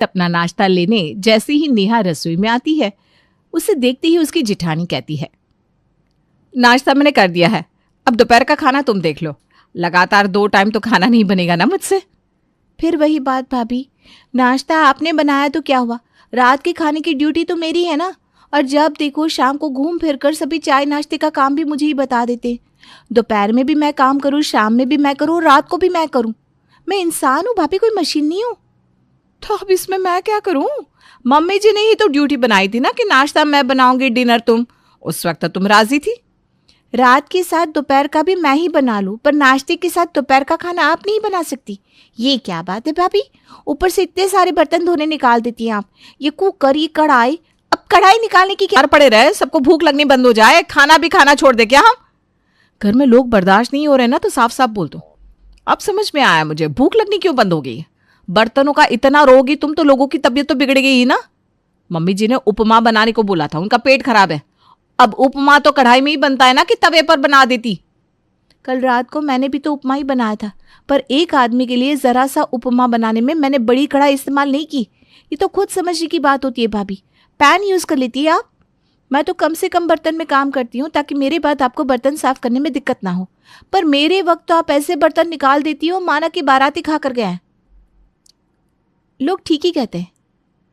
अपना नाश्ता लेने जैसे ही नेहा रसोई में आती है, उसे देखते ही उसकी जिठानी कहती है, नाश्ता मैंने कर दिया है, अब दोपहर का खाना तुम देख लो। लगातार 2 टाइम तो खाना नहीं बनेगा ना मुझसे। फिर वही बात भाभी, नाश्ता आपने बनाया तो क्या हुआ, रात के खाने की ड्यूटी तो मेरी है ना। और जब देखो शाम को घूम फिर कर सभी चाय नाश्ते का काम भी मुझे ही बता देते। दोपहर में भी मैं काम करूँ, शाम में भी मैं करूँ, रात को भी मैं करूँ। मैं इंसान हूँ भाभी, कोई मशीन नहीं हूँ। तो अब इसमें मैं क्या करूं? मम्मी जी ने ही तो ड्यूटी बनाई थी ना कि नाश्ता मैं बनाऊंगी, डिनर तुम। उस वक्त तो तुम राजी थी। रात के साथ दोपहर का भी मैं ही बना लूं, पर नाश्ते के साथ दोपहर का खाना आप नहीं बना सकती। ये क्या बात है भाभी, ऊपर से इतने सारे बर्तन धोने निकाल देती हैं आप। ये कुकर, ये कढ़ाई, अब कढ़ाई निकालने की क्या पड़े रहे, सबको भूख लगनी बंद हो जाए, खाना भी खाना छोड़ दे क्या हम? घर में लोग बर्दाश्त नहीं हो रहे ना तो साफ साफ बोल दो। अब समझ में आया मुझे, भूख लगनी क्यों बंद हो गई। बर्तनों का इतना रोगी तुम तो लोगों की तबीयत तो बिगड़ गई ही ना। मम्मी जी ने उपमा बनाने को बोला था, उनका पेट खराब है। अब उपमा तो कढ़ाई में ही बनता है ना कि तवे पर बना देती। कल रात को मैंने भी तो उपमा ही बनाया था, पर एक आदमी के लिए जरा सा उपमा बनाने में मैंने बड़ी कढ़ाई इस्तेमाल नहीं की। ये तो खुद समझने की बात होती है भाभी, पैन यूज कर लेती है आप। मैं तो कम से कम बर्तन में काम करती हूँ ताकि मेरे बाद आपको बर्तन साफ करने में दिक्कत ना हो, पर मेरे वक्त तो आप ऐसे बर्तन निकाल देती हो माना कि बाराती खा कर गए हैं। लोग ठीक ही कहते हैं,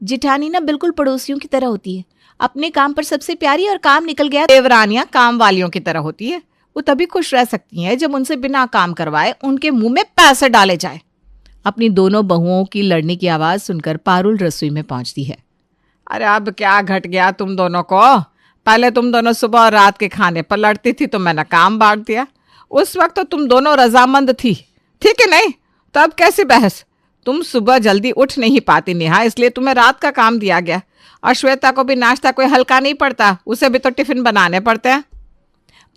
जिठानी ना बिल्कुल पड़ोसियों की तरह होती है, अपने काम पर सबसे प्यारी, और काम निकल गया। देवरानियां काम वालियों की तरह होती है, वो तभी खुश रह सकती हैं जब उनसे बिना काम करवाए उनके मुंह में पैसे डाले जाए। अपनी दोनों बहुओं की लड़ने की आवाज सुनकर पारुल रसोई में पहुंचती है। अरे अब क्या घट गया तुम दोनों को? पहले तुम दोनों सुबह और रात के खाने पर लड़ती थी तो मैंने काम बांट दिया। उस वक्त तो तुम दोनों रजामंद थी, ठीक है नहीं? तो अब कैसी बहस? तुम सुबह जल्दी उठ नहीं पाती नेहा, इसलिए तुम्हें रात का काम दिया गया। और श्वेता को भी नाश्ता कोई हल्का नहीं पड़ता, उसे भी तो टिफिन बनाने पड़ते हैं।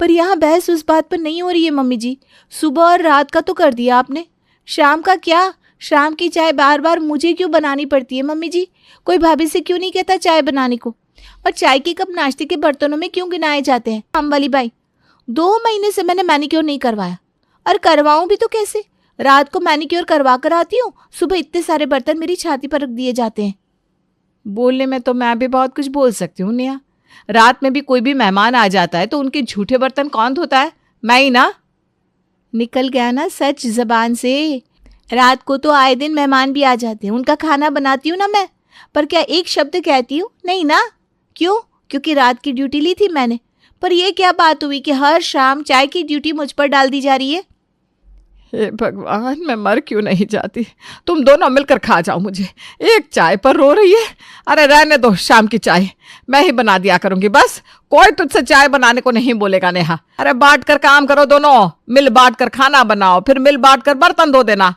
पर यहाँ बहस उस बात पर नहीं हो रही है मम्मी जी, सुबह और रात का तो कर दिया आपने, शाम का क्या? शाम की चाय बार बार मुझे क्यों बनानी पड़ती है मम्मी जी? कोई भाभी से क्यों नहीं कहता चाय बनाने को? और चाय के कप नाश्ते के बर्तनों में क्यों गिनाए जाते हैं? काम वाली बाई, 2 महीने से मैंने मैनिक्योर नहीं करवाया, और करवाऊं भी तो कैसे? रात को मैनिक्योर करवा कर आती हूँ, सुबह इतने सारे बर्तन मेरी छाती पर रख दिए जाते हैं। बोलने में तो मैं भी बहुत कुछ बोल सकती हूँ नेहा, रात में भी कोई भी मेहमान आ जाता है तो उनके झूठे बर्तन कौन धोता है? मैं ही ना। निकल गया ना सच जबान से। रात को तो आए दिन मेहमान भी आ जाते हैं, उनका खाना बनाती हूँ ना मैं, पर क्या एक शब्द कहती हूँ? नहीं ना। क्यों? क्योंकि रात की ड्यूटी ली थी मैंने। पर यह क्या बात हुई कि हर शाम चाय की ड्यूटी मुझ पर डाल दी जा रही है? हे भगवान, मैं मर क्यों नहीं जाती? तुम दोनों मिलकर खा जाओ मुझे। एक चाय पर रो रही है। अरे रहने दो, शाम की चाय मैं ही बना दिया करूंगी, बस कोई तुझसे चाय बनाने को नहीं बोलेगा नेहा। अरे बांट कर काम करो दोनों, मिल बांट कर खाना बनाओ, फिर मिल बांट कर बर्तन धो देना।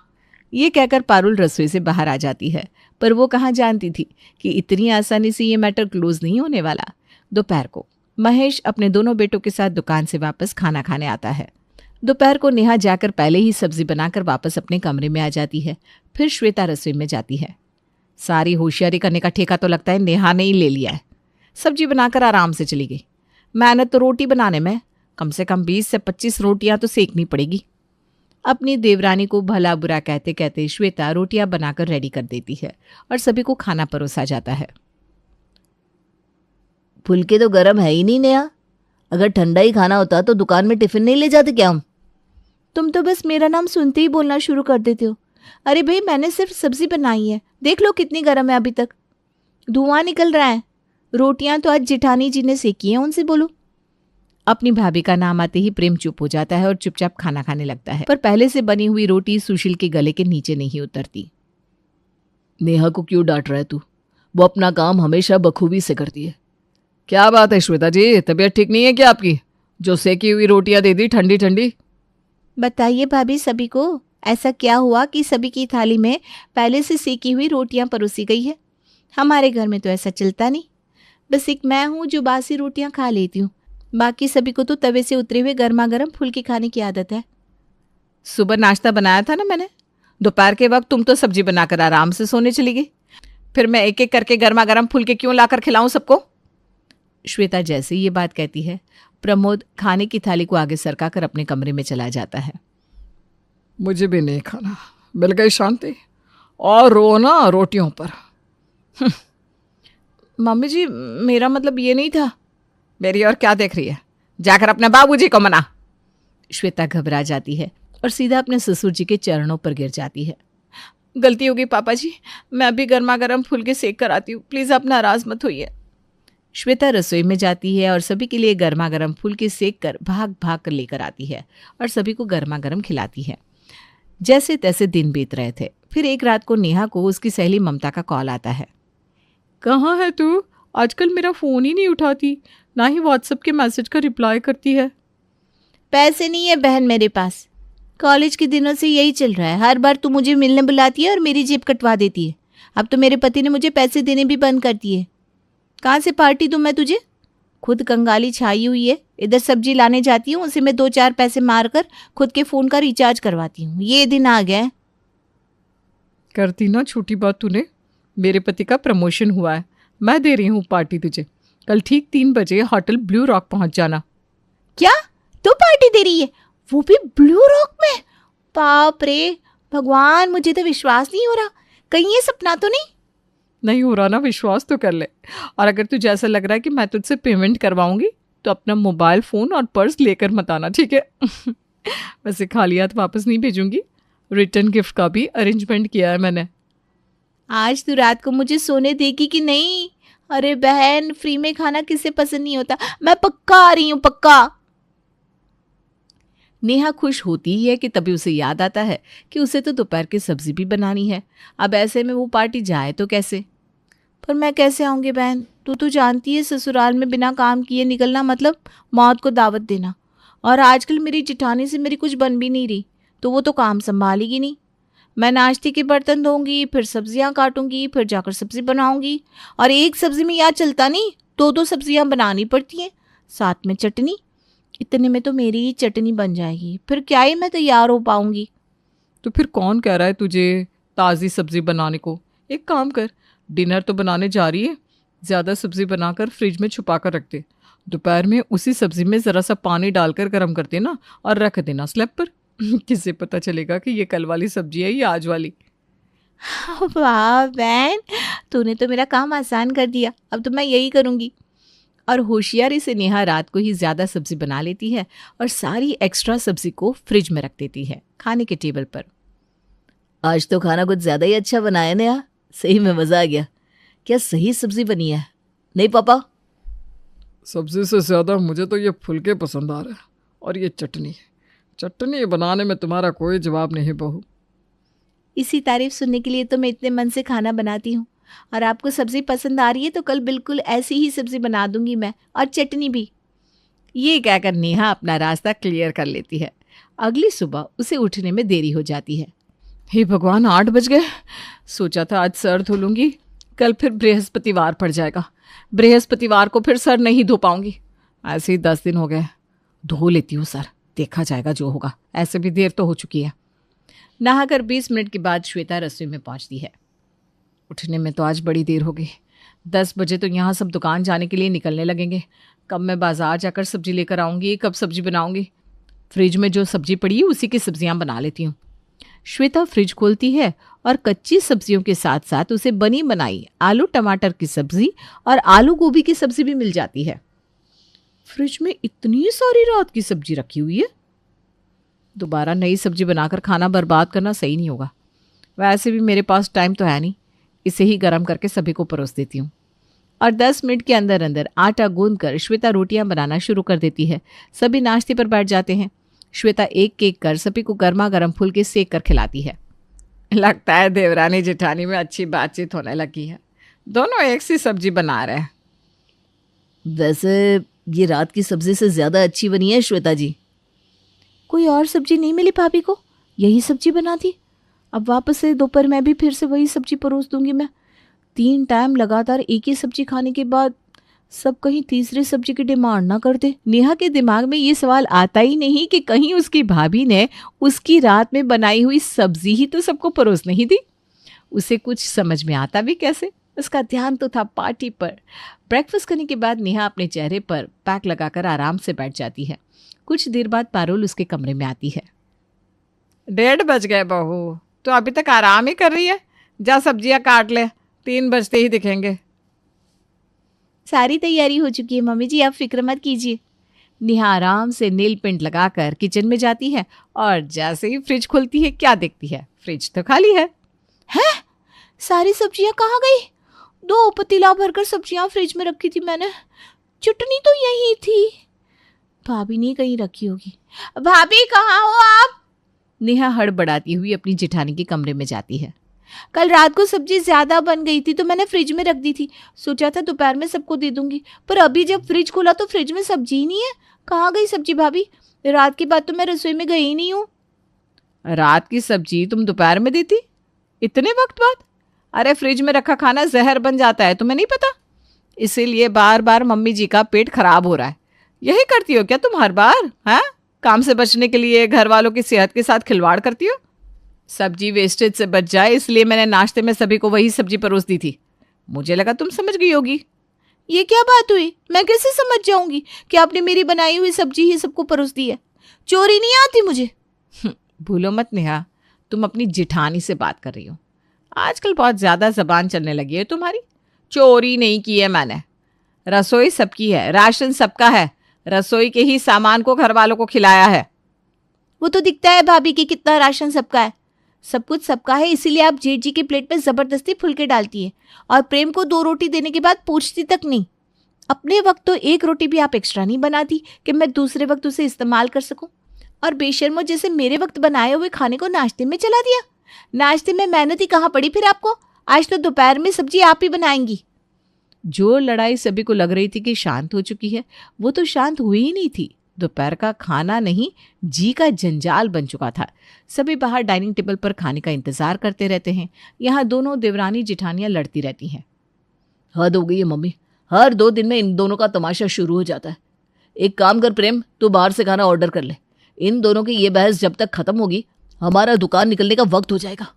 ये कहकर पारुल रसोई से बाहर आ जाती है, पर वो कहाँ जानती थी कि इतनी आसानी से ये मैटर क्लोज नहीं होने वाला। दोपहर को महेश अपने दोनों बेटों के साथ दुकान से वापस खाना खाने आता है। दोपहर को नेहा जाकर पहले ही सब्जी बनाकर वापस अपने कमरे में आ जाती है। फिर श्वेता रसोई में जाती है। सारी होशियारी करने का ठेका तो लगता है नेहा ने ही ले लिया है। सब्जी बनाकर आराम से चली गई। मेहनत तो रोटी बनाने में, कम से कम 20 से 25 रोटियां तो सेकनी पड़ेगी। अपनी देवरानी को भला बुरा कहते कहते श्वेता रोटियां बनाकर रेडी कर देती है और सभी को खाना परोसा जाता है। फुलके तो गर्म है ही नहीं नेहा, अगर ठंडा ही खाना होता तो दुकान में टिफिन नहीं ले जाते क्या हम? तुम तो बस मेरा नाम सुनते ही बोलना शुरू कर देते हो। अरे भाई, मैंने सिर्फ सब्जी बनाई है, देख लो कितनी गर्म है, अभी तक धुआं निकल रहा है। रोटियां तो आज जिठानी जी ने सेकी हैं, उनसे बोलो। अपनी भाभी का नाम आते ही प्रेम चुप हो जाता है और चुपचाप खाना खाने लगता है, पर पहले से बनी हुई रोटी सुशील के गले के नीचे नहीं उतरती। नेहा को क्यों डांट रहा है तू? वो अपना काम हमेशा बखूबी से करती है। क्या बात है श्वेता जी, तबीयत ठीक नहीं है क्या आपकी, जो सेकी हुई रोटियां दे दी ठंडी ठंडी? बताइए भाभी, सभी को ऐसा क्या हुआ कि सभी की थाली में पहले से सेकी हुई रोटियां परोसी गई है? हमारे घर में तो ऐसा चलता नहीं, बस एक मैं हूँ जो बासी रोटियां खा लेती हूँ, बाकी सभी को तो तवे से उतरे हुए गर्मा गर्म फुलके खाने की आदत है। सुबह नाश्ता बनाया था ना मैंने, दोपहर के वक्त तुम तो सब्जी बनाकर आराम से सोने चली गई, फिर मैं एक एक करके गर्मा गर्म फुलके क्यों लाकर खिलाऊं सबको? श्वेता जैसे ये बात कहती है, प्रमोद खाने की थाली को आगे सरकाकर अपने कमरे में चला जाता है। मुझे भी नहीं खाना, मिल गई शांति, और रो ना रोटियों पर। मम्मी जी, मेरा मतलब ये नहीं था। मेरी और क्या देख रही है? जाकर अपने बाबूजी को मना। श्वेता घबरा जाती है और सीधा अपने ससुर जी के चरणों पर गिर जाती है। गलती होगी पापा जी, मैं अभी गर्मा गर्म फुलके सेक कर आती हूँ, प्लीज़ आप नाराज मत होइए। श्वेता रसोई में जाती है और सभी के लिए गर्मा गर्म फुलके सेक कर भाग भाग कर लेकर आती है और सभी को गर्मा गर्म खिलाती है। जैसे तैसे दिन बीत रहे थे। फिर एक रात को नेहा को उसकी सहेली ममता का कॉल आता है। कहाँ है तू? आजकल मेरा फ़ोन ही नहीं उठाती, ना ही व्हाट्सएप के मैसेज का रिप्लाई करती है। पैसे नहीं है बहन मेरे पास। कॉलेज के दिनों से यही चल रहा है, हर बार तू मुझे मिलने बुलाती है और मेरी जेब कटवा देती है। अब तो मेरे पति ने मुझे पैसे देने भी बंद कर दिए। कहाँ से पार्टी दूँ मैं तुझे? खुद कंगाली छाई हुई है। इधर सब्जी लाने जाती हूँ, उसे मैं 2-4 पैसे मारकर खुद के फ़ोन का रिचार्ज करवाती हूँ। ये दिन आ गया है। करती ना छोटी बात तूने। मेरे पति का प्रमोशन हुआ है, मैं दे रही हूँ पार्टी तुझे। कल ठीक 3 बजे होटल ब्लू रॉक पहुँच जाना। क्या तू पार्टी दे रही है, वो भी ब्लू रॉक में? बाप रे भगवान, मुझे तो विश्वास नहीं हो रहा। कहीं ये सपना तो नहीं हो रहा ना? विश्वास तो कर ले। और अगर तुझे ऐसा लग रहा है कि मैं तुझसे पेमेंट करवाऊंगी तो अपना मोबाइल फ़ोन और पर्स लेकर मत आना, ठीक है? वैसे खाली हाथ वापस नहीं भेजूंगी। रिटर्न गिफ्ट का भी अरेंजमेंट किया है मैंने। आज तू रात को मुझे सोने देगी कि नहीं? अरे बहन, फ्री में खाना किसे पसंद नहीं होता। मैं पक्का आ रही हूँ, पक्का। नेहा खुश होती ही है कि तभी उसे याद आता है कि उसे तो दोपहर की सब्जी भी बनानी है। अब ऐसे में वो पार्टी जाए तो कैसे? पर मैं कैसे आऊँगी बहन? तू तो जानती है ससुराल में बिना काम किए निकलना मतलब मौत को दावत देना। और आजकल मेरी जिठानी से मेरी कुछ बन भी नहीं रही, तो वो तो काम संभालेगी नहीं। मैं नाश्ते के बर्तन धोऊंगी, फिर सब्जियां काटूंगी, फिर जाकर सब्जी बनाऊंगी। और एक सब्जी में याद चलता नहीं, 2-2 सब्जियां बनानी पड़ती हैं, साथ में चटनी। इतने में तो मेरी ही चटनी बन जाएगी, फिर क्या ही मैं तैयार हो पाऊंगी। तो फिर कौन कह रहा है तुझे ताज़ी सब्जी बनाने को? एक काम कर, डिनर तो बनाने जा रही है, ज़्यादा सब्जी बनाकर फ्रिज में छुपा कर रख दे। दोपहर में उसी सब्जी में ज़रा सा पानी डालकर गर्म कर देना और रख देना स्लैब पर। किससे पता चलेगा कि ये कल वाली सब्जी है या आज वाली? वाह बहन, तूने तो मेरा काम आसान कर दिया। अब तो मैं यही करूंगी। और होशियारी से नेहा रात को ही ज़्यादा सब्जी बना लेती है और सारी एक्स्ट्रा सब्जी को फ्रिज में रख देती है खाने के टेबल पर। आज तो खाना कुछ ज़्यादा ही अच्छा बनाया नेहा, सही में मज़ा आ गया। क्या सही सब्जी बनी है, नहीं पापा? सब्जी से ज़्यादा मुझे तो ये फुलके पसंद आ रहे हैं और ये चटनी बनाने में तुम्हारा कोई जवाब नहीं बहू। इसी तारीफ सुनने के लिए तो मैं इतने मन से खाना बनाती हूँ। और आपको सब्जी पसंद आ रही है तो कल बिल्कुल ऐसी ही सब्जी बना दूंगी मैं, और चटनी भी। ये कहकर नेहा अपना रास्ता क्लियर कर लेती है। अगली सुबह उसे उठने में देरी हो जाती है। हे भगवान, 8 बज गए। सोचा था आज सर धो लूँगी, कल फिर बृहस्पतिवार पड़ जाएगा। बृहस्पतिवार को फिर सर नहीं धो पाऊंगी। ऐसे ही 10 दिन हो गए। धो लेती हूँ सर, देखा जाएगा जो होगा। ऐसे भी देर तो हो चुकी है। नहाकर 20 मिनट के बाद श्वेता रसोई में पहुंचती है। उठने में तो आज बड़ी देर हो गई। 10 बजे तो यहाँ सब दुकान जाने के लिए निकलने लगेंगे। कब मैं बाजार जाकर सब्जी लेकर आऊँगी, कब सब्जी बनाऊँगी? फ्रिज में जो सब्जी पड़ी है उसी की सब्जियाँ बना लेती हूँ। श्वेता फ्रिज खोलती है और कच्ची सब्जियों के साथ साथ उसे बनी बनाई आलू टमाटर की सब्जी और आलू गोभी की सब्जी भी मिल जाती है। फ्रिज में इतनी सारी रात की सब्जी रखी हुई है। दोबारा नई सब्जी बनाकर खाना बर्बाद करना सही नहीं होगा। वैसे भी मेरे पास टाइम तो है नहीं, इसे ही गर्म करके सभी को परोस देती हूँ। और 10 मिनट के अंदर अंदर आटा गूंदकर श्वेता रोटियां बनाना शुरू कर देती है। सभी नाश्ते पर बैठ जाते हैं। श्वेता एक एक कर सभी को गर्मा गर्म फुलके सेक कर खिलाती है। लगता है देवरानी जेठानी में अच्छी बातचीत होने लगी है। दोनों एक सी सब्जी बना रहे हैं। वैसे ये रात की सब्जी से ज़्यादा अच्छी बनी है श्वेता जी। कोई और सब्जी नहीं मिली भाभी को, यही सब्जी बना दी। अब वापस से दोपहर में भी फिर से वही सब्जी परोस दूंगी मैं। 3 टाइम लगातार एक ही सब्जी खाने के बाद सब कहीं तीसरी सब्जी की डिमांड ना कर दे। नेहा के दिमाग में ये सवाल आता ही नहीं कि कहीं उसकी भाभी ने उसकी रात में बनाई हुई सब्जी ही तो सबको परोस नहीं दी। उसे कुछ समझ में आता भी कैसे, उसका ध्यान तो था पार्टी पर। ब्रेकफास्ट करने के बाद नेहा अपने चेहरे पर पैक लगाकर आराम से बैठ जाती है। कुछ देर बाद पारुल उसके कमरे में आती है। 1:30 बज गए बहू, तो अभी तक आराम ही कर रही है? जा सब्जियां काट ले, 3 बजते ही दिखेंगे। सारी तैयारी हो चुकी है मम्मी जी, आप फिक्र मत कीजिए। नेहा आराम से नील पेंट लगाकर किचन में जाती है और जैसे ही फ्रिज खुलती है क्या देखती है, फ्रिज तो खाली है। सारी सब्जियां कहाँ गई? 2 पतीला भरकर सब्जियां फ्रिज में रखी थी मैंने, चटनी तो यही थी। भाभी ने कहीं रखी होगी। भाभी कहाँ हो आप? नेहा हड़बड़ाती हुई अपनी जेठानी के कमरे में जाती है। कल रात को सब्जी ज्यादा बन गई थी तो मैंने फ्रिज में रख दी थी, सोचा था दोपहर में सबको दे दूंगी, पर अभी जब फ्रिज खोला तो फ्रिज में सब्जी ही नहीं है। कहाँ गई सब्जी भाभी? रात के बाद तो मैं रसोई में गई ही नहीं हूँ। रात की सब्जी तुम दोपहर में देती? इतने वक्त बाद? अरे फ्रिज में रखा खाना जहर बन जाता है, तुम्हें नहीं पता? इसीलिए बार बार मम्मी जी का पेट खराब हो रहा है। यही करती हो क्या तुम हर बार? हाँ, काम से बचने के लिए घर वालों की सेहत के साथ खिलवाड़ करती हो। सब्जी वेस्टेज से बच जाए इसलिए मैंने नाश्ते में सभी को वही सब्जी परोस दी थी। मुझे लगा तुम समझ गई होगी। ये क्या बात हुई? मैं कैसे समझ जाऊंगी कि आपने मेरी बनाई हुई सब्जी ही सबको परोस दी है? चोरी नहीं आती मुझे। भूलो मत नेहा, तुम अपनी जिठानी से बात कर रही हो। आजकल बहुत ज़्यादा जबान चलने लगी है तुम्हारी। चोरी नहीं की है मैंने। रसोई सबकी है, राशन सबका है। रसोई के ही सामान को घर वालों को खिलाया है। वो तो दिखता है भाभी कि कितना राशन सबका है। सब कुछ सबका है, इसीलिए आप जेठ जी के प्लेट पे जबरदस्ती फुलके डालती है और प्रेम को 2 रोटी देने के बाद पूछती तक नहीं। अपने वक्त तो 1 रोटी भी आप एक्स्ट्रा नहीं बनाती कि मैं दूसरे वक्त उसे इस्तेमाल कर सकूं, और बेशर्मो जैसे मेरे वक्त बनाए हुए खाने को नाश्ते में चला दिया। नाश्ते में मेहनत ही कहाँ पड़ी फिर आपको? आज तो दोपहर में सब्जी आप ही बनाएंगी। जो लड़ाई सभी को लग रही थी कि शांत हो चुकी है, वो तो शांत हुई ही नहीं थी। दोपहर का खाना नहीं, जी का जंजाल बन चुका था। सभी बाहर डाइनिंग टेबल पर खाने का इंतजार करते रहते हैं। यहाँ दोनों देवरानी जिठानियाँ लड़ती रहती हैं। हद हो गई है मम्मी, हर 2 दिन में इन दोनों का तमाशा शुरू हो जाता है। एक काम कर प्रेम, तू बाहर से खाना ऑर्डर कर ले। इन दोनों की ये बहस जब तक खत्म होगी हमारा दुकान निकलने का वक्त हो जाएगा।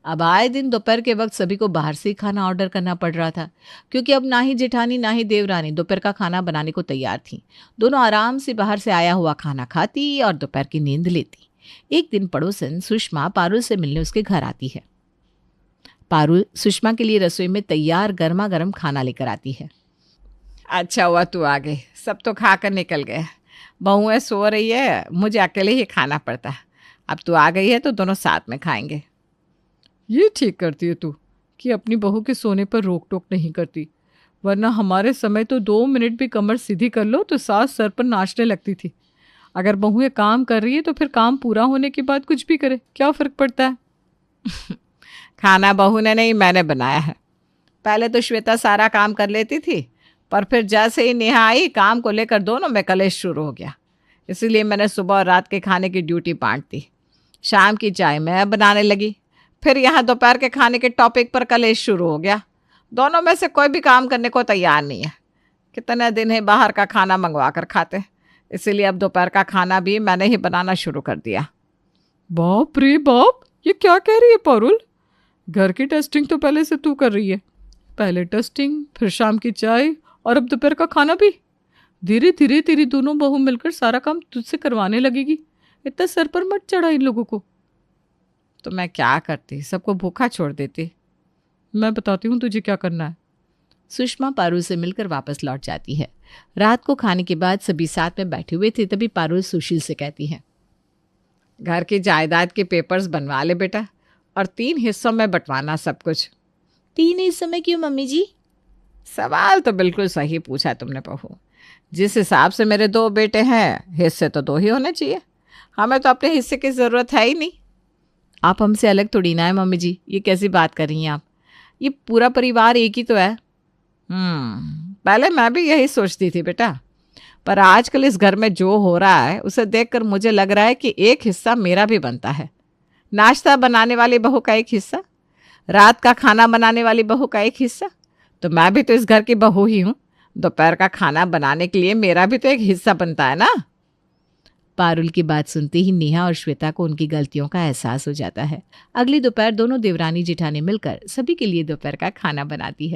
अब आए दिन दोपहर के वक्त सभी को बाहर से ही खाना ऑर्डर करना पड़ रहा था, क्योंकि अब ना ही जेठानी ना ही देवरानी दोपहर का खाना बनाने को तैयार थीं। दोनों आराम से बाहर से आया हुआ खाना खाती और दोपहर की नींद लेती। एक दिन पड़ोसन सुषमा पारुल से मिलने उसके घर आती है। पारुल सुषमा के लिए रसोई में तैयार गर्मा गर्म खाना लेकर आती है। अच्छा हुआ तू आ गई, सब तो खा कर निकल गए। बहुएं सो रही है, मुझे अकेले ही खाना पड़ता है। अब तू आ गई है तो दोनों साथ में खाएंगे। ये ठीक करती है तू कि अपनी बहू के सोने पर रोक टोक नहीं करती, वरना हमारे समय तो 2 मिनट भी कमर सीधी कर लो तो सास सर पर नाचने लगती थी। अगर बहुएं काम कर रही है तो फिर काम पूरा होने के बाद कुछ भी करे, क्या फ़र्क पड़ता है। खाना बहू ने नहीं, मैंने बनाया है। पहले तो श्वेता सारा काम कर लेती थी, पर फिर जैसे ही नेहा आई काम को लेकर दोनों में कलेश शुरू हो गया। इसीलिए मैंने सुबह और रात के खाने की ड्यूटी बांट दी। शाम की चाय मैं बनाने लगी, फिर यहाँ दोपहर के खाने के टॉपिक पर कलेश शुरू हो गया। दोनों में से कोई भी काम करने को तैयार नहीं है। कितने दिन है बाहर का खाना मंगवा कर खाते, इसीलिए अब दोपहर का खाना भी मैंने ही बनाना शुरू कर दिया। बाप रे बाप, ये क्या कह रही है पारुल? घर की टेस्टिंग तो पहले से तू कर रही है। पहले टेस्टिंग, फिर शाम की चाय और अब दोपहर का खाना भी। धीरे धीरे तेरी दोनों बहू मिलकर सारा काम तुझसे करवाने लगेगी। इतना सर पर मत चढ़ा इन लोगों को। तो मैं क्या करती, सबको भूखा छोड़ देती। मैं बताती हूँ तुझे क्या करना है। सुषमा पारुल से मिलकर वापस लौट जाती है। रात को खाने के बाद सभी साथ में बैठे हुए थे, तभी पारुल सुशील से कहती है, घर की जायदाद के पेपर्स बनवा ले बेटा, और 3 हिस्सों में बंटवाना सब कुछ। 3 हिस्सों में क्यों मम्मी जी? सवाल तो बिल्कुल सही पूछा तुमने बहू। जिस हिसाब से मेरे 2 बेटे हैं, हिस्से तो 2 ही होने चाहिए। हमें तो अपने हिस्से की ज़रूरत है ही नहीं। आप हमसे अलग थोड़ी ना है मम्मी जी, ये कैसी बात कर रही हैं आप? ये पूरा परिवार एक ही तो है। पहले मैं भी यही सोचती थी बेटा, पर आजकल इस घर में जो हो रहा है उसे देखकर मुझे लग रहा है कि एक हिस्सा मेरा भी बनता है। नाश्ता बनाने वाली बहू का एक हिस्सा, रात का खाना बनाने वाली बहू का एक हिस्सा, तो मैं भी तो इस घर की बहू ही हूँ। दोपहर का खाना बनाने के लिए मेरा भी तो एक हिस्सा बनता है ना। पारुल की बात सुनते ही नेहा और श्वेता को उनकी गलतियों का एहसास हो जाता है। अगली दोपहर दोनों देवरानी जिठानी मिलकर सभी के लिए दोपहर का खाना बनाती है।